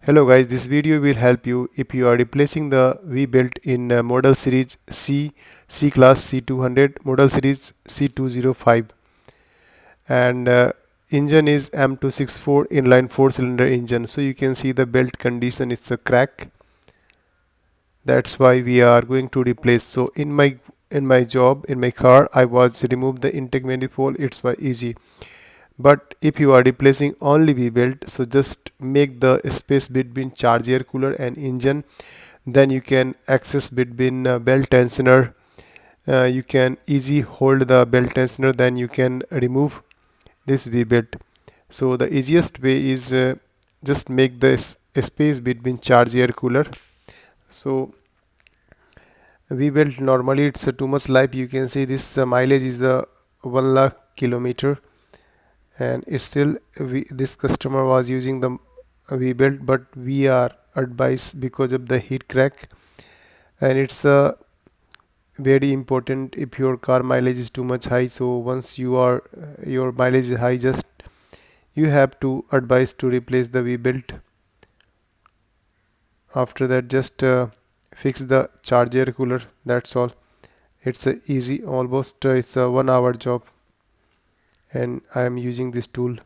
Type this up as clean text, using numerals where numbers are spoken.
Hello guys, this video will help you if you are replacing the V-belt in model series C-Class C200, model series C205, and engine is M264 inline 4-cylinder engine. So you can see the belt condition is a crack. That's why we are going to replace. So in my job in my car, I was remove the intake manifold. It's very easy. But if you are replacing only V-belt, so just make the space between charge air cooler and engine. Then you can access between belt tensioner. You can easy hold the belt tensioner. Then you can remove this V-belt. So the easiest way is just make the space between charge air cooler. So V-belt normally it's too much life. You can see this mileage is the 1 lakh kilometer, and it's still this customer was using the V-belt, but we are advised because of the heat crack, and it's very important if your car mileage is too much high. So once your mileage is high, just you have to advise to replace the V-belt. After that, just fix the charge air cooler. That's all. It's a easy, almost it's a 1 hour job, and I am using this tool.